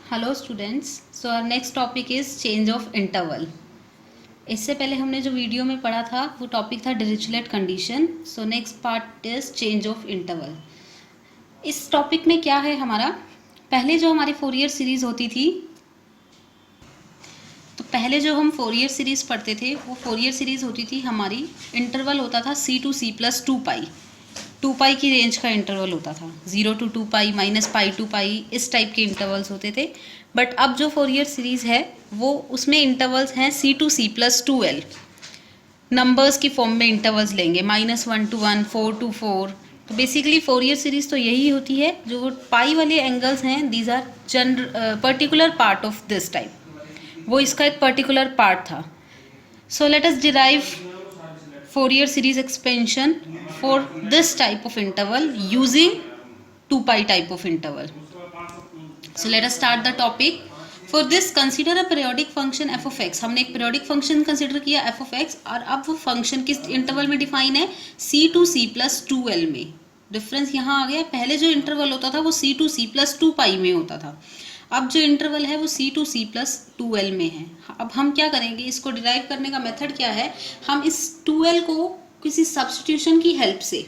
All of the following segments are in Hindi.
Hello students, so our next topic is change of interval. इससे पहले हमने जो वीडियो में पढ़ा था वो टॉपिक था Dirichlet condition. So next part is change of interval. इस टॉपिक में क्या है हमारा, पहले जो हमारी फोरियर सीरीज़ होती थी, तो पहले जो हम फोरियर सीरीज़ पढ़ते थे वो फोरियर सीरीज़ होती थी हमारी, इंटरवल होता था C to C+2 पाई, 2 पाई की रेंज का इंटरवल होता था। 0 to 2 पाई, -पाई टू पाई, इस टाइप के इंटरवल्स होते थे। बट अब जो फोरियर सीरीज़ है वो उसमें इंटरवल्स हैं C to C+2L, नंबर्स की फॉर्म में इंटरवल्स लेंगे, -1 to 1, 4 to 4। तो बेसिकली फोरियर सीरीज़ तो यही होती है। जो वो पाई वाले एंगल्स हैं, these are particular part of this type, वो इसका एक पर्टिकुलर पार्ट था। So let us derive Fourier series expansion for this type of interval using 2 pi type of interval. So let us start the topic. For this consider a periodic function f of x. हमने एक periodic function consider किया f of x, और अब वो function किस interval में define है, C to C+2L में। डिफरेंस यहाँ आ गया, पहले जो इंटरवल होता था वो C to C+2 पाई में होता था, अब जो इंटरवल है वो C to C+2L में है। अब हम क्या करेंगे, इसको डिराइव करने का मेथड क्या है, हम इस 2L को किसी सब्स्टिट्यूशन की हेल्प से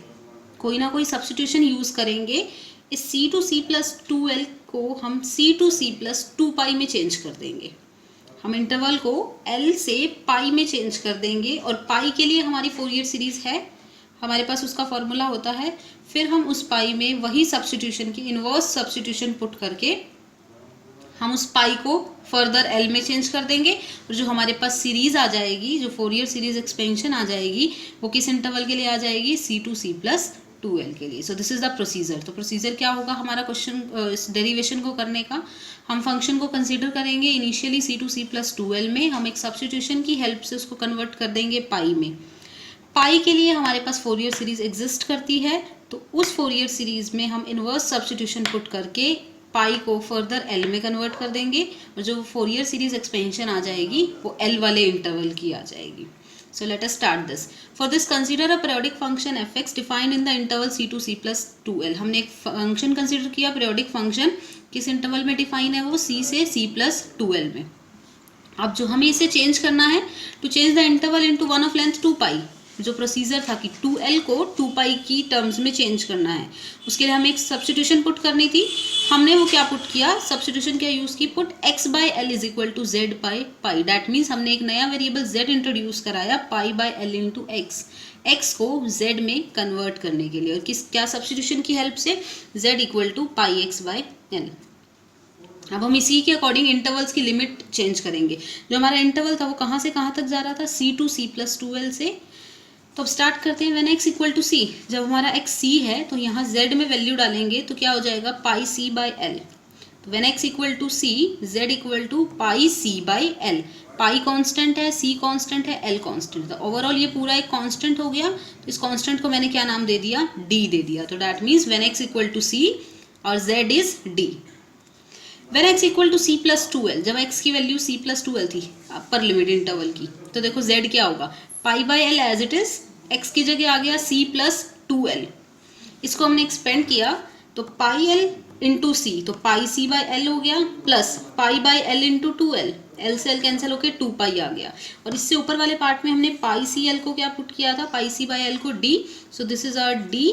कोई ना कोई सब्स्टिट्यूशन यूज़ करेंगे। इस C to C+2L को हम C to C+2 पाई में चेंज कर देंगे। हम इंटरवल को L से पाई में चेंज कर देंगे, और पाई के लिए हमारी फोरियर सीरीज़ है, हमारे पास उसका फॉर्मूला होता है। फिर हम उस पाई में वही सब्स्टिट्यूशन की इन्वर्स सब्स्टिट्यूशन पुट करके हम उस पाई को फर्दर एल में चेंज कर देंगे, और जो हमारे पास सीरीज़ आ जाएगी, जो फोरियर सीरीज एक्सपेंशन आ जाएगी, वो किस इंटरवल के लिए आ जाएगी, C to C+2L के लिए। So this is the procedure. तो प्रोसीजर क्या होगा हमारा क्वेश्चन, इस डेरिवेशन को करने का, हम फंक्शन को कंसीडर करेंगे इनिशियली C to C+2L में, हम एक सब्स्टिट्यूशन की हेल्प से उसको कन्वर्ट कर देंगे पाई में। पाई के लिए हमारे पास फोरियर सीरीज एग्जिस्ट करती है, तो उस फोरियर सीरीज में हम इन्वर्स सब्स्टिट्यूशन पुट करके पाई को फर्दर एल में कन्वर्ट कर देंगे, और जो फोरियर सीरीज एक्सपेंशन आ जाएगी वो एल वाले इंटरवल की आ जाएगी। सो let us start this. For this consider a periodic function F x defined in the interval C to C+2L। हमने एक फंक्शन कंसीडर किया, पीरियोडिक फंक्शन, किस इंटरवल में डिफाइन है वो, C से C+2L में। अब जो हमें इसे चेंज करना है, to change the interval into one of length 2 pi, जो प्रोसीजर था कि 2L को 2 पाई की टर्म्स में चेंज करना है, उसके लिए हमें एक सब्स्टिट्यूशन पुट करनी थी। हमने वो क्या पुट किया, सब्स्टिट्यूशन क्या यूज़ की, put x/L is equal to z by pi. That means हमने एक नया वेरिएबल z इंट्रोड्यूस कराया, पाई/L इंटू एक्स, x को z में कन्वर्ट करने के लिए, और किस क्या सब्स्टिट्यूशन की हेल्प से, z equal to pi x/L। अब हम इसी के अकॉर्डिंग इंटरवल्स की लिमिट चेंज करेंगे। जो हमारा इंटरवल था वो कहाँ से कहाँ तक जा रहा था, C to C+2L से। तो अब स्टार्ट करते हैं, व्हेन x इक्वल टू सी, जब हमारा x c है तो यहाँ z में वैल्यू डालेंगे तो क्या हो जाएगा, पाई C/L। तो when x equal to C, z equal to pi C/L। Pi constant है, c कांस्टेंट है, l कांस्टेंट है, ओवरऑल ये पूरा एक कांस्टेंट हो गया। तो इस कांस्टेंट को मैंने क्या नाम दे दिया, d दे दिया। तो that means when x equal to C और z is d। When x equal to C+2L, जब x की वैल्यू C+2L थी अपर लिमिट इंटरवल की, तो देखो z क्या होगा, पाई/L एज इट इज, x की जगह आ गया C+2L। इसको हमने एक्सपेंड किया तो पाई एल इंटू सी, तो पाई C/L हो गया, प्लस पाई/L इंटू 2L, L से L कैंसिल होकर 2 पाई आ गया। और इससे ऊपर वाले पार्ट में हमने पाई CL को क्या पुट किया था, पाई C/L को d। So this is our d,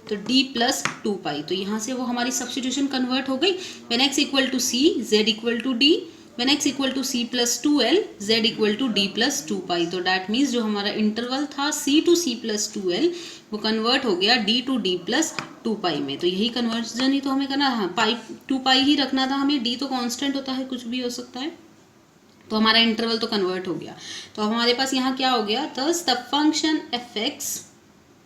तो d प्लस 2 पाई। तो यहाँ से वो हमारी सब्स्टिट्यूशन कन्वर्ट हो गई। When x equal to C, z equal to d, when x equal to C+2L, z equal to d plus 2 pi. तो डैट मीन्स जो हमारा इंटरवल था C to C+2L वो कन्वर्ट हो गया d to d प्लस 2 पाई में। तो यही कन्वर्जन ही तो हमें करना था, पाई 2 पाई ही रखना था हमें, d तो कांस्टेंट होता है, कुछ भी हो सकता है। तो हमारा इंटरवल तो कन्वर्ट हो गया। तो अब हमारे पास यहाँ क्या हो गया, दस द फंक्शन f(x)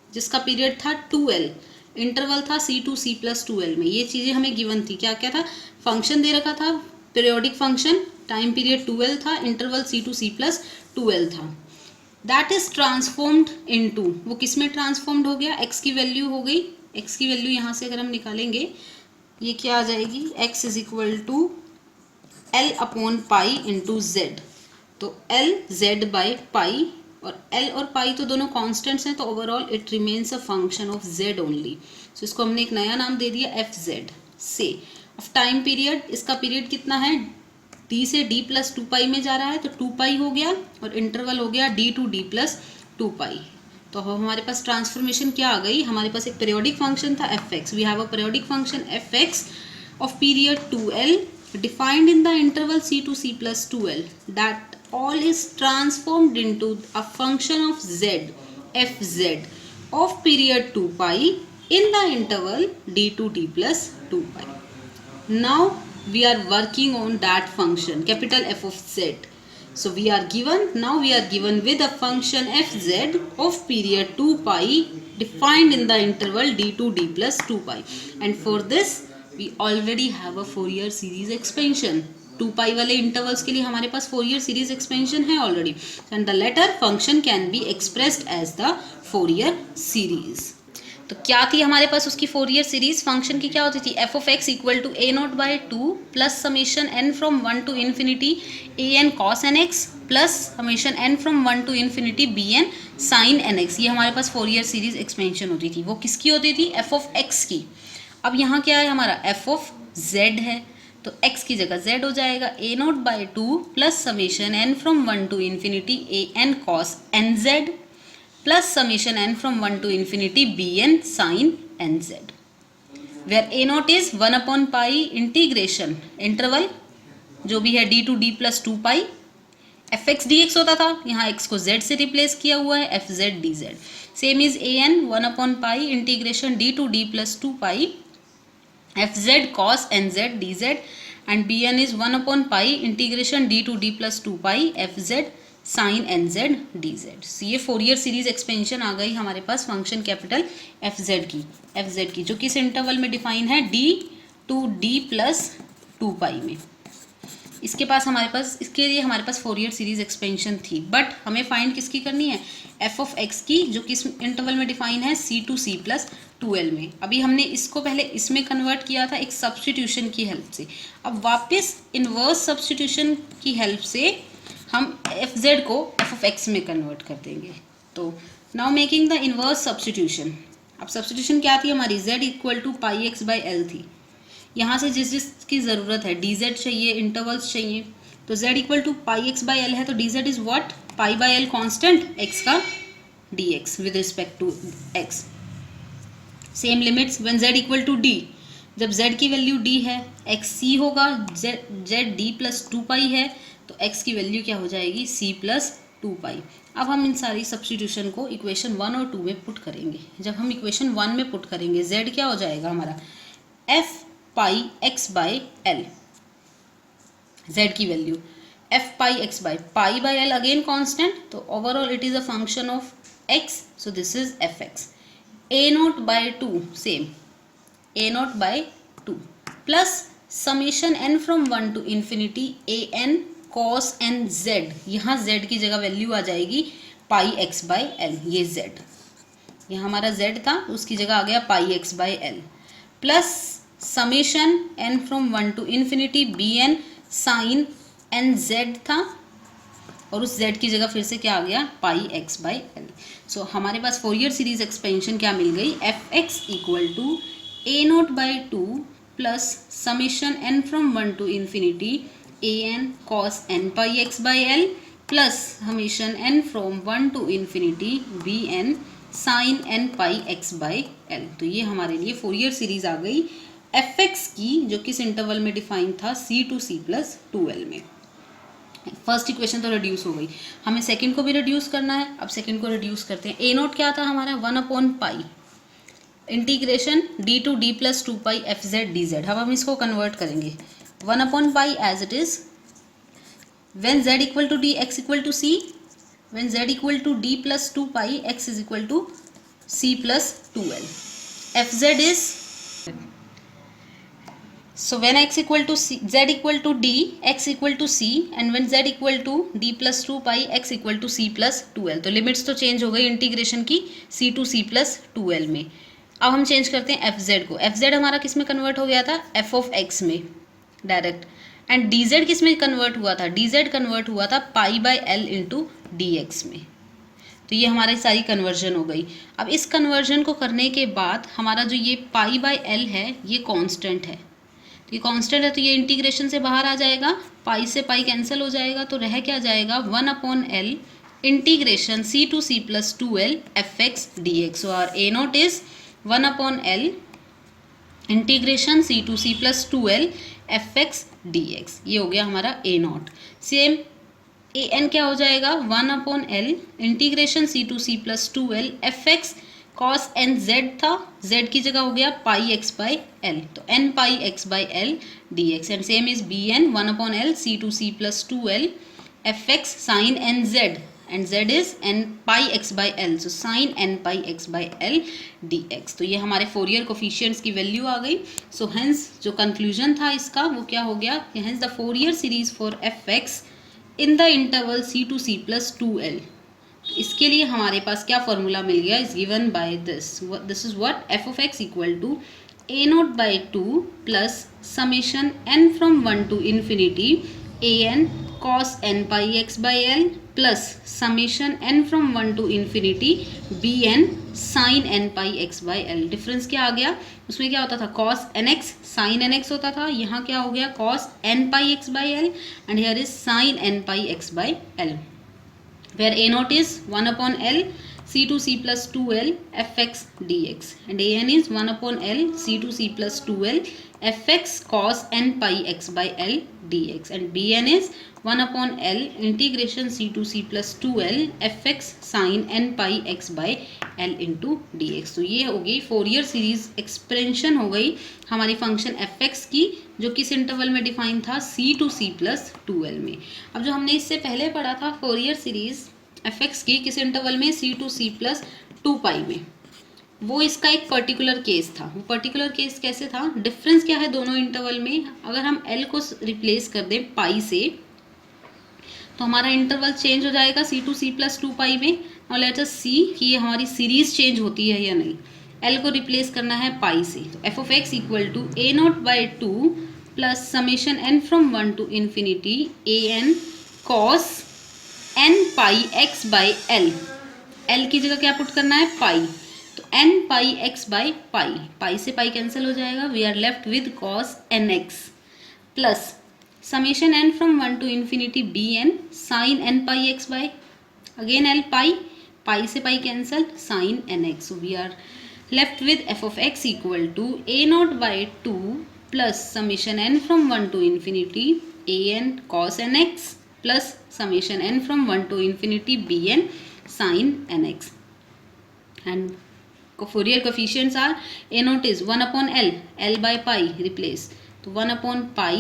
जिसका पीरियड था 2L, इंटरवल था C to C+2L में। ये चीज़ें हमें गिवन थी, क्या क्या था, फंक्शन दे रखा था periodic function, time period 2L था, इंटरवल C to C+2L था। दैट इज ट्रांसफॉर्म्ड इनटू, वो किस में ट्रांसफॉर्म्ड हो गया, x की वैल्यू हो गई, x की वैल्यू यहाँ से अगर हम निकालेंगे ये क्या आ जाएगी, x is equal to L upon pi into Z. तो L z बाई पाई, और L और पाई तो दोनों कॉन्स्टेंट्स हैं, तो overall it remains a function of z only. So इसको हमने एक नया नाम दे दिया fz से। ऑफ टाइम पीरियड, इसका पीरियड कितना है, डी से डी प्लस 2 में जा रहा है, तो 2 हो गया, और इंटरवल हो गया डी टू डी प्लस 2। तो हमारे पास ट्रांसफॉर्मेशन क्या आ गई, हमारे पास एक पीरियोडिक फंक्शन था F X, we have a periodic function F X of period 2L defined in the interval c to c plus 2L, that all is transformed into a function of z, fz of period 2 in the interval d to d plus 2. Now we are working on that function capital F of z. So we are given with a function fz of period 2 defined in the interval d to d plus 2, and for this we already have a Fourier series expansion. 2 वाले इंटरवल्स के लिए हमारे पास Fourier series expansion है already, and the latter function can be expressed as the Fourier series. तो क्या थी हमारे पास उसकी फोरियर सीरीज, फंक्शन की क्या होती थी, F of x equal to A naught by 2 plus summation N from 1 to infinity A N cos N X plus summation N from 1 to infinity B N sine N X. ये हमारे पास फोरियर सीरीज एक्सपेंशन होती थी। वो किसकी होती थी, एफ ऑफ एक्स की। अब यहाँ क्या है हमारा, एफ ऑफ जेड है, तो x की जगह z हो जाएगा A naught by 2 plus summation N from 1 to infinity A N cos N Z plus summation n from 1 to infinity bn sin nz, where a naught is 1/π integration interval जो भी है d to d plus 2 pi F X D X होता था, यहाँ x को z से रिप्लेस किया हुआ है F Z D Z. Same is A N 1/π integration d to d plus 2 pi F Z cos N Z D Z, and B N is 1/π integration d to d plus 2 pi F Z sine N Z D Z. ये फोरियर सीरीज एक्सपेंशन आ गई हमारे पास फंक्शन कैपिटल एफ जेड की जो किस इंटरवल में डिफाइन है, डी टू डी प्लस 2 में। इसके लिए हमारे पास फोरियर सीरीज एक्सपेंशन थी, बट हमें फाइंड किसकी करनी है, एफ ऑफ एक्स की, जो किस इंटरवल में डिफाइन है, सी टू सी प्लस 2L में। अभी हमने इसको पहले इसमें कन्वर्ट किया था एक सब्सटीट्यूशन की हेल्प से, अब वापस इनवर्स सब्सटीट्यूशन की हेल्प से हम एफ जेड को एफ ऑफ एक्स में कन्वर्ट कर देंगे। तो now making the inverse substitution. अब सब्सटीट्यूशन क्या थी हमारी, z equal to pi x by L थी। यहाँ से जिस की ज़रूरत है, डी जेड चाहिए, इंटरवल्स चाहिए, तो z equal to pi x by L है, तो D Z is what, pi by L constant, x का D X with respect to x। Same limits when z equal to d, जब z की वैल्यू d है, x c होगा, z d प्लस 2 पाई है, तो x की वैल्यू क्या हो जाएगी, c प्लस 2 पाई। अब हम इन सारी सब्सटीट्यूशन को इक्वेशन 1 और 2 में पुट करेंगे। जब हम इक्वेशन 1 में पुट करेंगे, z क्या हो जाएगा हमारा, f pi x by L, z की value f pi x by L, again constant, तो overall it is a function of x, so this is F X. A naught by 2 same, A naught by 2 plus summation n from 1 to infinity A N cos N Z, यहाँ z की जगह वैल्यू आ जाएगी पाई एक्स बाई एल, ये z, यहाँ हमारा z था, उसकी जगह आ गया pi x by L, plus summation n from 1 to infinity B N sine N Z था, और उस z की जगह फिर से क्या आ गया, pi x by L. So हमारे पास फोरियर सीरीज एक्सपेंशन क्या मिल गई, F x equal to A naught by 2 plus summation n from 1 to infinity A N cos N pi x by L plus summation n from 1 to infinity B N sine N pi x by L. तो ये हमारे लिए फोरियर सीरीज आ गई एफ एक्स की, जो किस इंटरवल में डिफाइन था, सी टू सी प्लस 2L में। फर्स्ट इक्वेशन तो रिड्यूस हो गई, हमें सेकंड को भी रिड्यूस करना है। अब सेकंड को रिड्यूस करते हैं। ए नोट क्या था हमारा, 1/π integration D to D plus 2 pi F Z D Z. अब हम इसको कन्वर्ट करेंगे 1/π as it is when z equal to d, x equal to c, when z equal to d plus 2 pi, x is equal to c plus 2L. fz is, so when x equal to c, z equal to d, x equal to c, and when z equal to d plus 2 pi, x equal to c plus 2L. तो लिमिट्स तो चेंज हो गई इंटीग्रेशन की c to c plus 2L में। अब हम चेंज करते हैं fz को। fz हमारा किस में कन्वर्ट हो गया था, f of x में डायरेक्ट, एंड डी जेड किस में कन्वर्ट हुआ था, डी जेड कन्वर्ट हुआ था पाई by L into D x में। तो ये हमारी सारी कन्वर्जन हो गई। अब इस कन्वर्जन को करने के बाद हमारा जो ये पाई बाई एल है, ये कांस्टेंट है, तो ये कांस्टेंट है तो ये इंटीग्रेशन से बाहर आ जाएगा, पाई से पाई कैंसिल हो जाएगा, तो रह क्या जाएगा 1/L integration c to c plus 2L fx dx. So our a naught is 1/L integration c to c plus 2L fx dx. ये हो गया हमारा a naught. Same a n क्या हो जाएगा 1/L integration c to c plus 2L fx cos n z था, z की जगह हो गया पाई x by l, तो n pi x by l dx. And same is B N 1/L c to c plus 2L fx sin n z, and z is n pi x by l, so sin n pi x by l dx. तो ये हमारे फोरियर कोफिशिएंट्स की वैल्यू आ गई. सो हेंस जो कंक्लूजन था इसका वो क्या हो गया, hence the Fourier series for fx in the interval c to c plus 2L. इसके लिए हमारे पास क्या फॉर्मूला मिल गया, is given by this is what F of x equal to A naught by 2 plus summation N from 1 to infinity A N cos N pi x by L plus summation N from 1 to infinity B N sine N pi x by L. Difference क्या आ गया, उसमें क्या होता था cos N X sine N X होता था, यहाँ क्या हो गया cos N pi x by L and here is sine N pi x by L, where a naught is 1/L c to c plus 2L fx dx and a n is 1/L c to c plus 2L fx cos n pi x by L dx and b n is 1/L integration c to c plus 2L fx sin n pi x by L into dx. तो ये हो गई फोरियर सीरीज एक्सपेंशन हो गई हमारी फंक्शन fx की, जो किस इंटरवल में डिफाइन था c to c plus 2L में. अब जो हमने इससे पहले पढ़ा था फोरियर सीरीज fx की किस इंटरवल में c to c plus 2 पाई में, वो इसका एक पर्टिकुलर केस था. वो पर्टिकुलर केस कैसे था, डिफरेंस क्या है दोनों इंटरवल में, अगर हम l को रिप्लेस कर दें पाई से तो हमारा इंटरवल चेंज हो जाएगा c to c plus 2 पाई में. और लेट अस सी कि ये हमारी सीरीज चेंज होती है या नहीं. l को रिप्लेस करना है पाई से, तो F of x equal to A naught by 2 plus summation N from 1 to infinity A N cos N pi x by L. L की जगह क्या पुट करना है पाई, तो N pi x by pi, pi से पाई कैंसिल हो जाएगा, we are left with cos N X plus summation N from 1 to infinity B N sine N pi x by again L pi, pi से pi cancel sine N X. So we are left with F of x equal to A naught by 2 plus summation N from 1 to infinity A N cos N X plus summation n from 1 to infinity bn sin nx and Fourier coefficients are a naught is 1/L, L by pi replace, तो 1/pi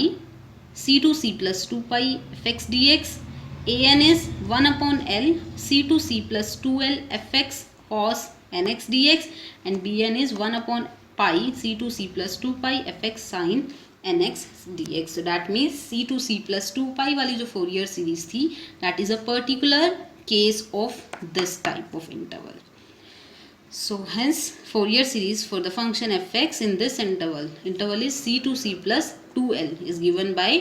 c to c plus 2 pi fx dx, an is 1/L c to c plus 2L fx cos nx dx and bn is 1/pi c to c plus 2 pi fx sin nx dx. So that means c to c plus 2 pi वाली जो फोरियर सीरीज थी that is a particular case of this type of interval. So hence Fourier series for the function fx in this interval is c to c plus 2L is given by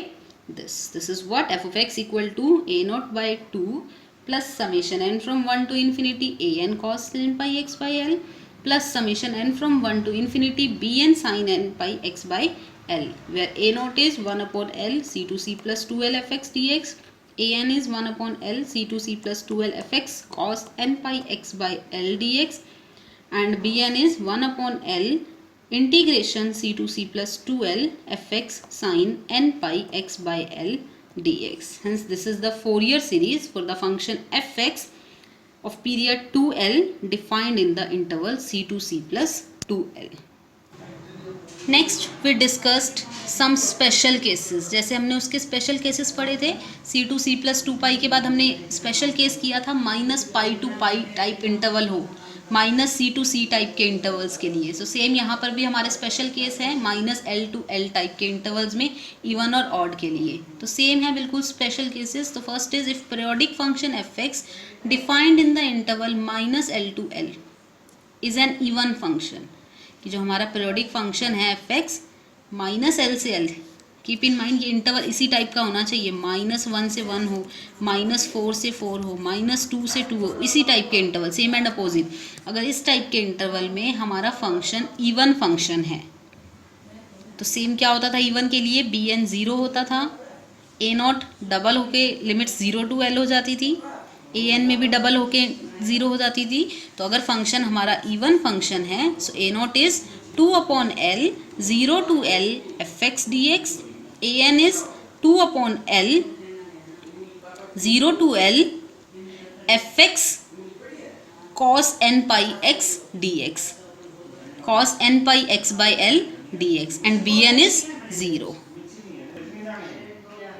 this. This is what f of x equal to a naught by 2 plus summation n from 1 to infinity a n cos n pi x by L plus summation n from 1 to infinity b n sin n pi x by L, where a naught is 1/L c to c plus 2L fx dx, a n is 1/L c to c plus 2L fx cos n pi x by L dx and b n is 1/L integration c to c plus 2L fx sin n pi x by L dx. Hence this is the Fourier series for the function fx of period 2L defined in the interval c to c plus 2L. Next we discussed some special cases. जैसे हमने उसके स्पेशल केसेस पढ़े थे c to c plus 2 पाई के बाद हमने स्पेशल केस किया था -पाई टू पाई टाइप इंटरवल हो, -c to c टाइप के इंटरवल्स के लिए. सो सेम यहाँ पर भी हमारे स्पेशल केस हैं -L to L टाइप के इंटरवल्स में इवन और ऑड के लिए. तो सेम है बिल्कुल स्पेशल केसेस. तो first is if periodic function fx defined in the interval -L to L is an even function, कि जो हमारा पीरियोडिक फंक्शन है fx -L से L, कीप इन माइंड ये इंटरवल इसी टाइप का होना चाहिए, -1 से 1 हो, -4 से 4 हो, -2 से 2 हो, इसी टाइप के इंटरवल सेम एंड अपोजिट. अगर इस टाइप के इंटरवल में हमारा फंक्शन इवन फंक्शन है तो सेम क्या होता था इवन के लिए, बी एन ज़ीरो होता था, ए नॉट डबल होके लिमिट्स 0 to L हो जाती थी, ए एन में भी डबल होके 0 हो जाती थी। तो अगर फंक्शन हमारा इवन फंक्शन है so A naught is 2/L 0 to L F X D X, A N is 2/L 0 to L F X cos n pi x dx, cos n pi x by L dx and bn is 0।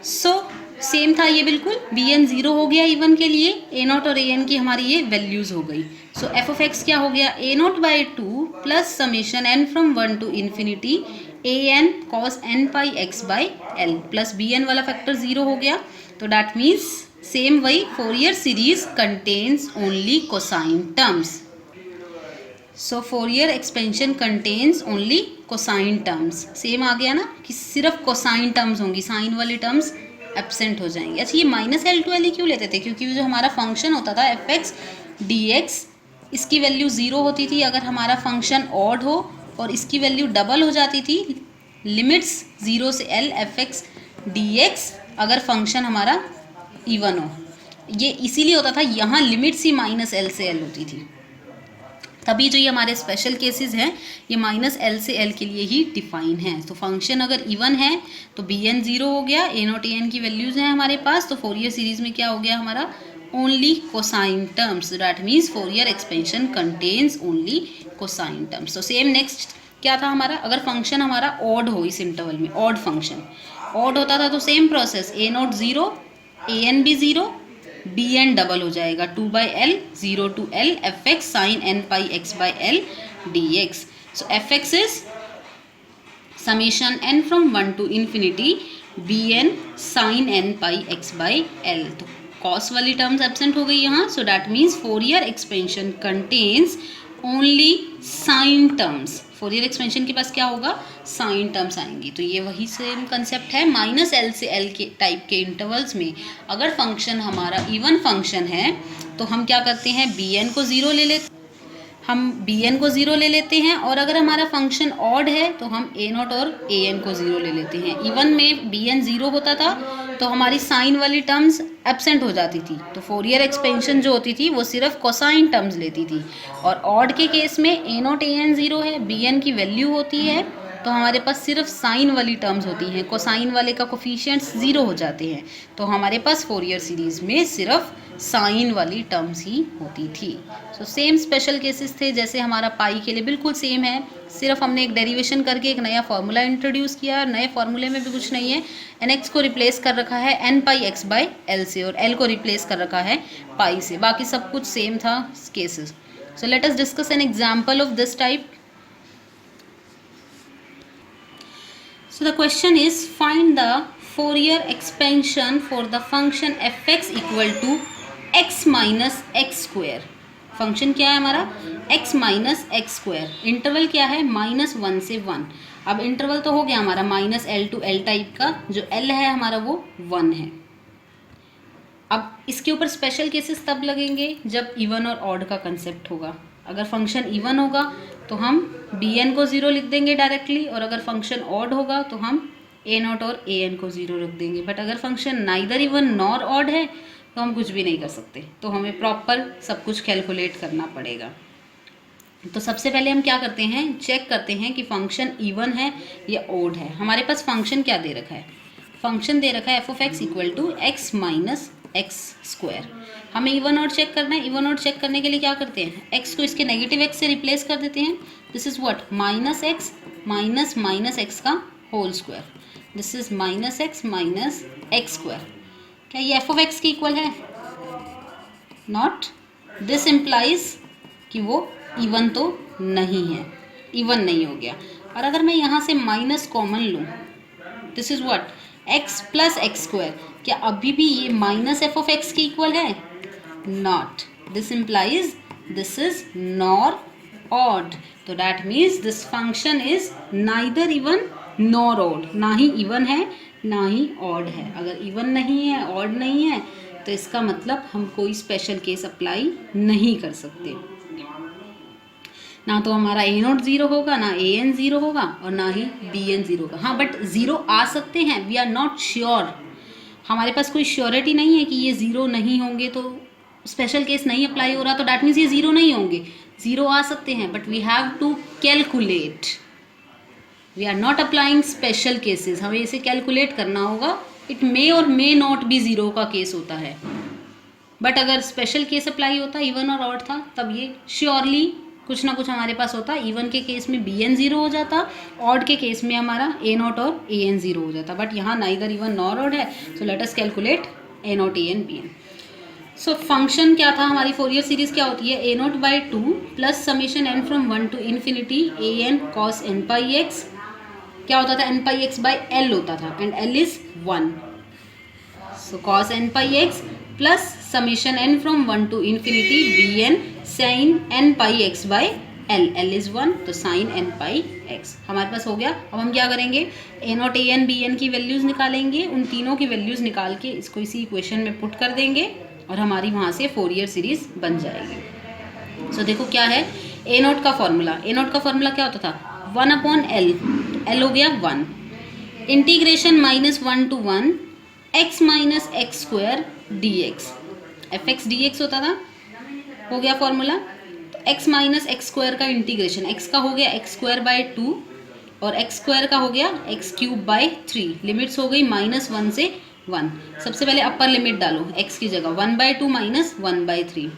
So same था ये बिल्कुल, bn 0 हो गया इवन के लिए, a नॉट और an की हमारी ये वैल्यूज़ हो गई। सो एफ ऑफ एक्स क्या हो गया, a not by 2 plus summation n from 1 to infinity a n cos n pi x by L plus bn वाला फैक्टर 0 हो गया। तो डैट मीन्स सेम वही, Fourier series contains only cosine terms. So Fourier expansion contains only cosine terms. Same आ गया ना कि सिर्फ कोसाइन टर्म्स होंगी, साइन वाली टर्म्स एब्सेंट हो जाएंगी। अच्छा, ये माइनस एल टू एल ही क्यों लेते थे, क्योंकि जो हमारा फंक्शन होता था एफ एक्स डी एक्स, इसकी वैल्यू 0 होती थी अगर हमारा फंक्शन ऑड हो, और इसकी वैल्यू डबल हो जाती थी लिमिट्स 0 से L F X D x अगर फंक्शन हमारा इवन हो। ये इसीलिए होता था, यहाँ लिमिट्स ही माइनस एल से एल होती थी। तभी जो ये हमारे स्पेशल केसेस हैं ये माइनस एल से एल के लिए ही डिफाइन है। तो फंक्शन अगर इवन है तो बी एन 0 हो गया, ए नॉट ए एन की वैल्यूज़ हैं हमारे पास, तो फोरियर सीरीज में क्या हो गया हमारा, only cosine terms. That means Fourier expansion contains only cosine terms. तो सेम नेक्स्ट क्या था हमारा, अगर फंक्शन हमारा ऑड हो, इस इंटरवल में ऑड फंक्शन ऑड होता था तो same process, A naught 0 A N भी 0, बी एन डबल हो जाएगा 2/L 0 to L F X sine N pi x by L D X. So F X is summation N from 1 to infinity B N sine N pi x by L. तो कॉस वाली टर्म्स एब्सेंट हो गई यहाँ। So that means Fourier expansion contains only sine terms. Fourier expansion के पास क्या होगा, साइन टर्म्स आएंगी। तो ये वही सेम कंसेप्ट है, माइनस एल से एल के टाइप के इंटरवल्स में अगर फंक्शन हमारा इवन फंक्शन है तो हम क्या करते हैं, बी एन को 0 ले लेते, हम बी एन को 0 ले लेते हैं, और अगर हमारा फंक्शन ऑड है तो हम ए नॉट और ए एन को 0 ले लेते हैं। इवन में बी एन 0 होता था तो हमारी साइन वाली टर्म्स एब्सेंट हो जाती थी, तो फोरियर एक्सपेंशन जो होती थी वो सिर्फ कोसाइन टर्म्स लेती थी। और ऑड के केस में ए नॉट ए एन 0 है, बी एन की वैल्यू होती है, तो हमारे पास सिर्फ साइन वाली टर्म्स होती हैं, कोसाइन वाले का कोफिशिएंट्स 0 हो जाते हैं, तो हमारे पास फोरियर सीरीज में सिर्फ साइन वाली टर्म्स ही होती थी। सो सेम स्पेशल केसेस थे, जैसे हमारा पाई के लिए बिल्कुल सेम है, सिर्फ हमने एक डेरिवेशन करके एक नया फार्मूला इंट्रोड्यूस किया, और नए फार्मूले में भी कुछ नहीं है, एन एक्स को रिप्लेस कर रखा है n pi x by l से, और एल को रिप्लेस कर रखा है पाई से, बाकी सब कुछ सेम था cases. So let us discuss an example of this type. So the question is, find the Fourier expansion for the function fx equal to x minus x square। Function क्या है हमारा, x minus x square, interval क्या है -1 से 1। अब इंटरवल तो हो गया हमारा -L to L टाइप का, जो L है हमारा वो 1 है। अब इसके ऊपर स्पेशल केसेस तब लगेंगे जब इवन और ऑड का कंसेप्ट होगा। अगर फंक्शन इवन होगा तो हम बी एन को 0 लिख देंगे डायरेक्टली, और अगर फंक्शन ऑड होगा तो हम ए नॉट और ए एन को 0 रख देंगे। बट अगर function neither even nor odd है तो हम कुछ भी नहीं कर सकते, तो हमें प्रॉपर सब कुछ कैलकुलेट करना पड़ेगा। तो सबसे पहले हम क्या करते हैं, चेक करते हैं कि फंक्शन इवन है या ऑड है। हमारे पास फंक्शन क्या दे रखा है, फंक्शन दे रखा है f of x equal to x minus x square. हमें इवन और चेक करना है। इवन और चेक करने के लिए क्या करते हैं, एक्स को इसके नेगेटिव एक्स से रिप्लेस कर देते हैं। This is what, minus X minus minus X का whole square, this is minus X minus x square. क्या ये एफ ऑफ एक्स के इक्वल है, नॉट। दिस इम्प्लाइज कि वो इवन तो नहीं है, इवन नहीं हो गया। और अगर मैं यहाँ से माइनस कॉमन लूँ, this is what, X plus X square, क्या अभी भी ये माइनस एफ ऑफ एक्स के इक्वल है, not. This implies this is nor odd, तो that means this function is neither even nor odd, ना ही इवन है ना ही ऑड है। अगर इवन नहीं है ऑड नहीं है तो इसका मतलब हम कोई स्पेशल केस अप्लाई नहीं कर सकते। ना तो हमारा ए नोट ज़ीरो होगा, ना ए एन ज़ीरो होगा और ना ही बी एन ज़ीरो होगा। हाँ, बट ज़ीरो आ सकते हैं, वी आर नॉट श्योर, हमारे पास कोई श्योरिटी नहीं है कि ये ज़ीरो नहीं होंगे, तो स्पेशल केस नहीं अप्लाई हो रहा तो डैट मीन्स ये ज़ीरो नहीं होंगे। ज़ीरो आ सकते हैं but we have to calculate, we are not applying special cases, हमें इसे कैलकुलेट करना होगा। It may or may not भी ज़ीरो का केस होता है, बट अगर स्पेशल केस अप्लाई होता, इवन और ऑड था, तब ये श्योरली कुछ ना कुछ हमारे पास होता। इवन के केस में बी एन ज़ीरो हो जाता, ऑड के केस में हमारा ए नॉट और ए एन ज़ीरो हो जाता, बट यहाँ नाइदर इवन नॉर ऑड है, so let us calculate A naught, A N, B N. So function क्या था, हमारी फोरियर सीरीज क्या होती है, A naught by two plus summation N from 1 to infinity A N cos N pi X, क्या होता था, N pi x by L होता था, and L is 1, so cos N pi x plus summation N from 1 to infinity B N sine N pi x by L, l is 1, तो साइन एन पाई एक्स हमारे पास हो गया। अब हम क्या करेंगे, A naught, A N, B N की वैल्यूज़ निकालेंगे, उन तीनों की वैल्यूज़ निकाल के इसको इसी इक्वेशन में पुट कर देंगे और हमारी वहाँ से फोरियर सीरीज बन जाएगी। सो देखो क्या है, ए नॉट का फॉर्मूला, ए नॉट का फॉर्मूला क्या होता था, 1 अपॉन एल, एल हो गया 1, integration -1 to 1 x minus x square D x, F X D X होता था, हो गया फॉर्मूला। तो x माइनस एक्स स्क्वायर का इंटीग्रेशन, x का हो गया एक्स स्क्वायर बाई 2 और एक्स स्क्वायर का हो गया एक्स क्यूब बाई 3, लिमिट्स हो गई -1 से 1। सबसे पहले अपर लिमिट डालो x की जगह, 1/2 माइनस 1/3,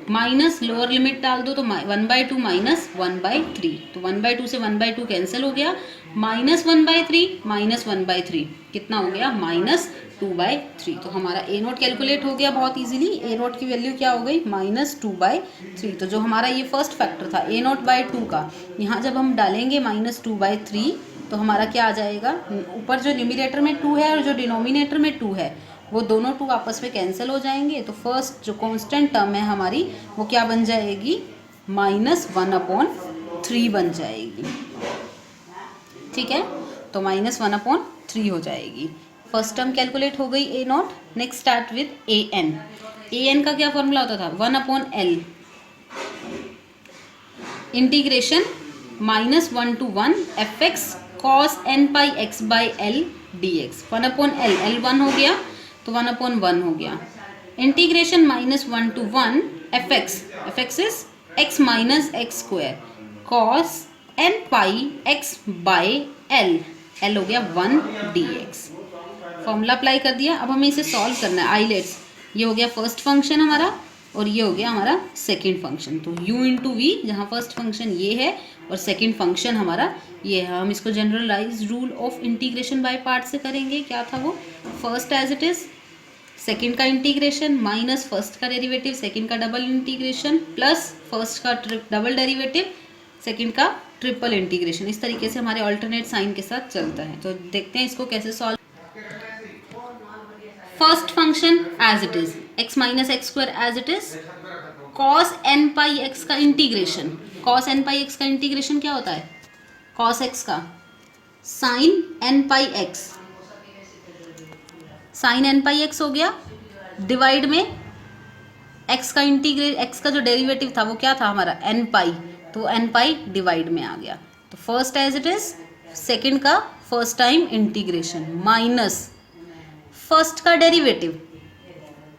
माइनस लोअर लिमिट डाल दो तो 1/2 माइनस 1/3, तो 1/2 से 1/2 कैंसिल हो गया, -1/3 माइनस 1/3 कितना हो गया, -2/3। तो हमारा ए नोट कैलकुलेट हो गया बहुत इजीली, ए नोट की वैल्यू क्या हो गई, -2/3। तो जो हमारा ये फर्स्ट फैक्टर था ए नोट बाई 2 का, यहाँ जब हम डालेंगे -2/3 तो हमारा क्या आ जाएगा, ऊपर जो न्यूमिनेटर में 2 है और जो डिनोमिनेटर में 2 है वो दोनों 2 आपस में कैंसिल हो जाएंगे, तो फर्स्ट जो कांस्टेंट टर्म है हमारी वो क्या बन जाएगी, -1/3 बन जाएगी, ठीक है। तो -1/3 हो जाएगी, फर्स्ट टर्म कैलकुलेट हो गई A naught. Next start with A N, A N का क्या फॉर्मूला होता था, 1/L integration -1 to 1 F X cos N pi x by L D X, 1/L, L 1 हो गया तो 1/1 हो गया, integration -1 to 1 F X is X minus x square cos N pi x by L, L हो गया 1 डी एक्स, फॉर्मूला अप्लाई कर दिया। अब हमें इसे सॉल्व करना है, आइलेट्स, ये हो गया फर्स्ट फंक्शन हमारा और ये हो गया हमारा सेकंड फंक्शन, तो u इंटू वी, जहाँ फर्स्ट फंक्शन ये है और सेकंड फंक्शन हमारा ये है। हम इसको generalize rule of integration by part से करेंगे, क्या था वो, first as it is, second का इंटीग्रेशन माइनस फर्स्ट का डेरिवेटिव, सेकंड का डबल इंटीग्रेशन प्लस फर्स्ट का डबल डेरिवेटिव, सेकंड का ट्रिपल इंटीग्रेशन, इस तरीके से हमारे ऑल्टरनेट साइन के साथ चलता है। तो देखते हैं इसको कैसे solve. First function as it is, x minus x square as it is, cos N pi x का integration, cos N pi x का इंटीग्रेशन क्या होता है, कॉस एक्स का sine N pi x, sine N pi x हो गया, डिवाइड में एक्स का एक्स का जो डेरिवेटिव था वो क्या था हमारा एन पाई, तो एन पाई डिवाइड में आ गया, तो first as it is, second का first time integration minus first का डेरिवेटिव,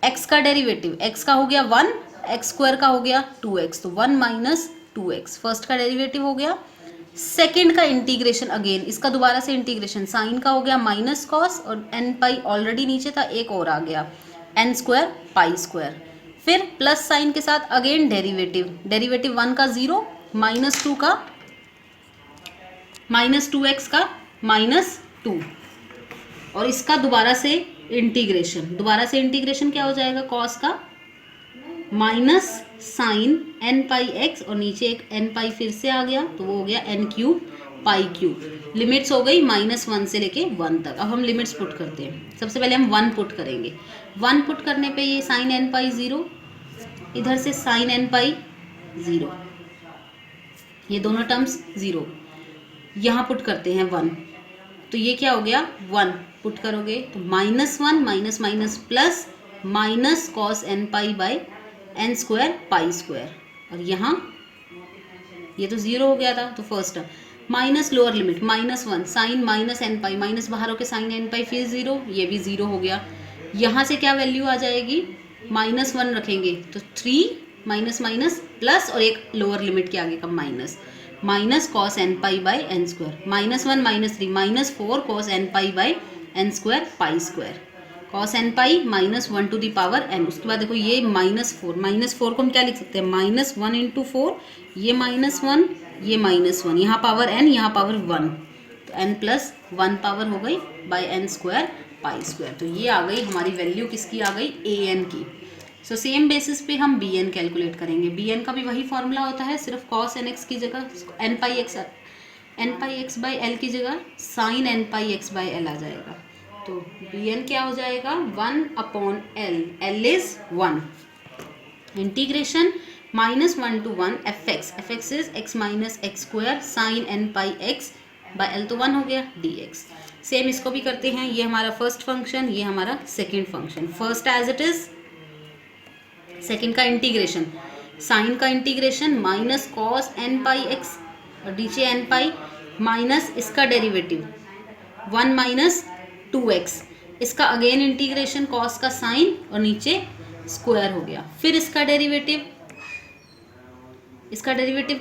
एक्स का डेरिवेटिव, एक्स का हो गया 1, एक्स स्क्वायर का हो गया 2x, तो 1 माइनस 2x फर्स्ट का डेरिवेटिव हो गया, सेकंड का इंटीग्रेशन अगेन, इसका दोबारा से इंटीग्रेशन, साइन का हो गया माइनस कॉस और एन पाई ऑलरेडी नीचे था, एक और आ गया एन स्क्वायर पाई स्क्वायर, फिर प्लस साइन के साथ अगेन डेरिवेटिव, डेरिवेटिव 1 का 0, -2 का -2x का -2 और इसका दोबारा से इंटीग्रेशन, दोबारा से इंटीग्रेशन क्या हो जाएगा, कॉस का minus sign N pi x और नीचे एक एन पाई फिर से आ गया, तो वो हो गया n cube pi cube, limits हो गई -1 से लेके 1 तक। अब हम लिमिट्स पुट करते हैं, सबसे पहले हम 1 पुट करेंगे, 1 पुट करने पे ये साइन एन पाई 0, इधर से साइन एन पाई 0, ये दोनों टर्म्स 0, यहाँ पुट करते हैं 1, तो ये क्या हो गया 1 पुट करोगे तो -1 minus minus plus minus cos N pi by N square pi square, और यहाँ ये तो 0 हो गया था, तो first term minus lower limit -1 sine minus N pi, minus बाहर होकर साइन एन पाई, फिर 0, ये भी 0 हो गया। यहाँ से क्या वैल्यू आ जाएगी, -1 रखेंगे तो 3 माइनस माइनस प्लस और एक लोअर लिमिट के आगे का minus cos N pi by N square, -1 -3 -4 cos N pi by N square pi square, cos N pi -1 to the power n. उसके बाद देखो ये -4 को हम क्या लिख सकते हैं, -1 इंटू 4, ये -1 ये -1, यहाँ पावर n यहाँ पावर 1, तो n प्लस 1 पावर हो गई by N square pi square. तो ये आ गई हमारी वैल्यू किसकी आ गई, ए एन की। सो सेम बेसिस पे हम बी एन कैलकुलेट करेंगे। बी एन का भी वही फॉर्मूला होता है, सिर्फ कॉस एन एक्स की जगह n pi x by L की जगह sine N pi x by L आ जाएगा। तो बी एन क्या हो जाएगा, 1/L, L is 1, integration -1 to 1 fx is x minus x square sine N pi x by L, तो 1 हो गया dx। सेम इसको भी करते हैं, ये हमारा फर्स्ट फंक्शन, ये हमारा second function. First as it is, second का इंटीग्रेशन, साइन का integration minus cos N pi x और नीचे एन पाई माइनस इसका डेरिवेटिव 1 माइनस 2x, इसका अगेन इंटीग्रेशन कॉस का साइन और नीचे स्क्वायर हो गया। फिर इसका डेरिवेटिव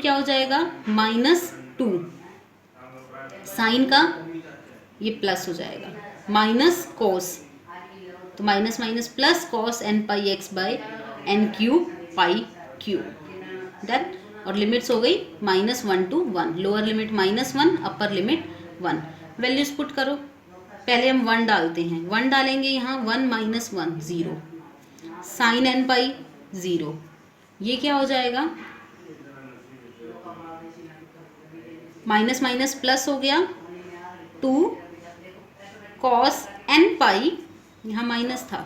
क्या हो जाएगा, -2 साइन का, ये प्लस हो जाएगा, माइनस कोस, तो minus minus plus cos N pi x by n cube pi cube done. और लिमिट्स हो गई -1 to 1, lower limit -1 upper limit 1। Values put करो, पहले हम 1 डालते हैं, 1 डालेंगे यहाँ, 1 माइनस 1 0, साइन एन पाई 0, ये क्या हो जाएगा, माइनस माइनस प्लस हो गया 2 कॉस एन पाई, यहाँ माइनस था,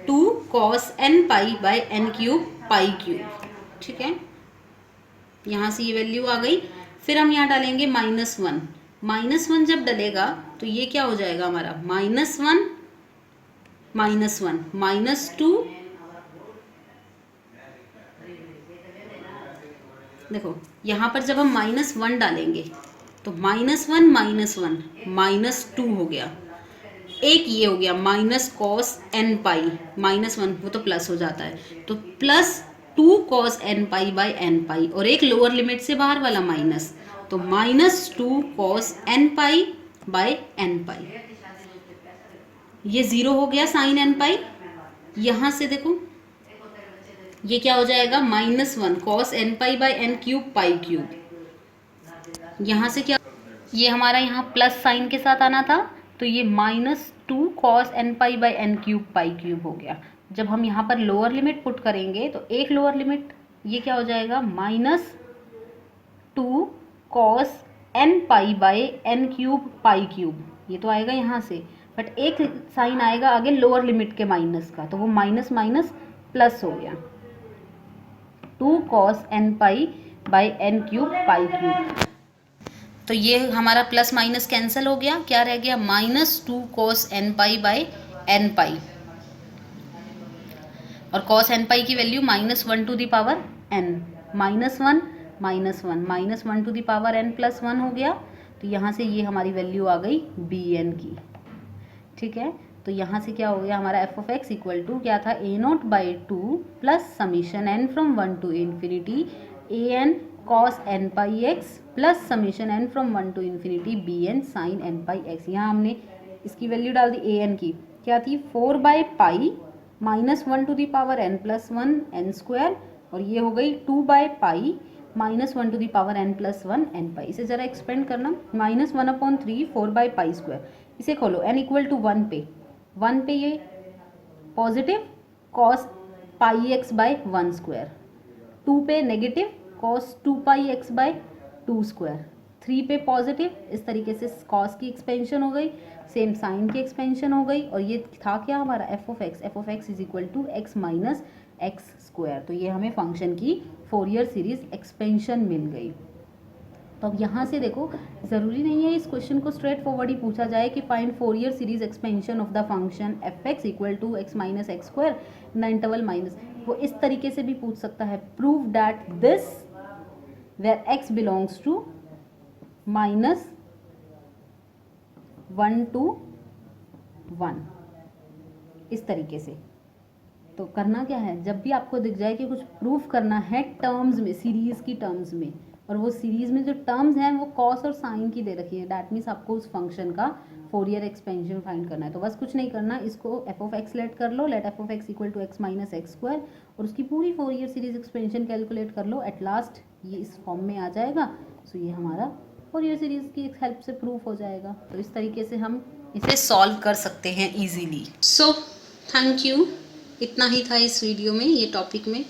2 cos N pi by n cube pi cube, ठीक है। यहाँ से ये वैल्यू आ गई। फिर हम यहाँ डालेंगे -1 जब डलेगा तो ये क्या हो जाएगा हमारा, -1 -2, देखो यहाँ पर जब हम -1 डालेंगे तो -1 -2 हो गया, एक ये हो गया माइनस कॉस एन पाई, -1 वो तो प्लस हो जाता है, तो +2 cos N pi by n pi, और एक लोअर लिमिट से बाहर वाला माइनस, तो -2 cos N pi by n pi, ये 0 हो गया साइन एन पाई। यहाँ से देखो ये क्या हो जाएगा, -1 cos N pi by n cube pi cube, यहाँ से क्या, ये हमारा यहाँ प्लस साइन के साथ आना था, तो ये -2 cos N pi by n cube pi cube हो गया। जब हम यहाँ पर लोअर लिमिट पुट करेंगे तो एक लोअर लिमिट, ये क्या हो जाएगा, -2 cos N pi by n cube pi cube, ये तो आएगा यहाँ से, बट एक साइन आएगा आगे लोअर लिमिट के माइनस का, तो वो माइनस माइनस प्लस हो गया, 2 cos N pi by n cube pi cube. तो ये हमारा प्लस माइनस कैंसिल हो गया, क्या रह गया, -2 cos N pi by n pi, और कॉस एन पाई की value -1 to the power n, -1 -1 to the power n plus 1 हो गया। तो यहाँ से ये हमारी वैल्यू आ गई बी एन की, ठीक है। तो यहाँ से क्या हो गया हमारा f of x equal to क्या था, a0/2 plus summation n from 1 to infinity an cos n pi x plus summation n from 1 to infinity bn sin n pi x. यहाँ हमने इसकी वैल्यू डाल दी an की, क्या थी 4/पाई -1 to the power n plus 1 n square, और ये हो गई 2/पाई -1 to the power n plus 1 n pi. इसे ज़रा एक्सपेंड करना, -1/3 4/पाई स्क्वायर, इसे खोलो n इक्वल टू 1 पे ये positive cos pi x by 1 square, 2 पे negative cos 2 pi x by 2 square, 3 पे पॉजिटिव, इस तरीके से कॉस की एक्सपेंशन हो गई, सेम साइन की एक्सपेंशन हो गई, और ये था क्या हमारा f of x is equal to x minus x square. तो ये हमें फंक्शन की फोरियर सीरीज एक्सपेंशन मिल गई। तो अब यहाँ से देखो, ज़रूरी नहीं है इस क्वेश्चन को स्ट्रेट फॉरवर्ड ही पूछा जाए कि find Fourier series expansion of the function F x equal to x minus x square in the interval minus, वो इस तरीके से भी पूछ सकता है, prove that this where x belongs to -1 to 1, इस तरीके से। तो करना क्या है, जब भी आपको दिख जाए कि कुछ प्रूफ करना है टर्म्स में, सीरीज़ की टर्म्स में, और वो सीरीज़ में जो टर्म्स हैं वो कॉस और साइन की दे रखी है, दैट मीन्स आपको उस फंक्शन का फोरियर एक्सपेंशन फाइंड करना है। तो बस कुछ नहीं करना, इसको एफ ऑफ एक्स लेट कर लो, let f of x equal to x minus x square, और उसकी पूरी फोरियर सीरीज एक्सपेंशन कैलकुलेट कर लो। एट लास्ट ये इस फॉर्म में आ जाएगा। सो ये हमारा फोरियर सीरीज़ की हेल्प से प्रूफ हो जाएगा। तो इस तरीके से हम इसे सॉल्व कर सकते हैं ईजीली। सो थैंक यू, इतना ही था इस वीडियो में, ये टॉपिक में।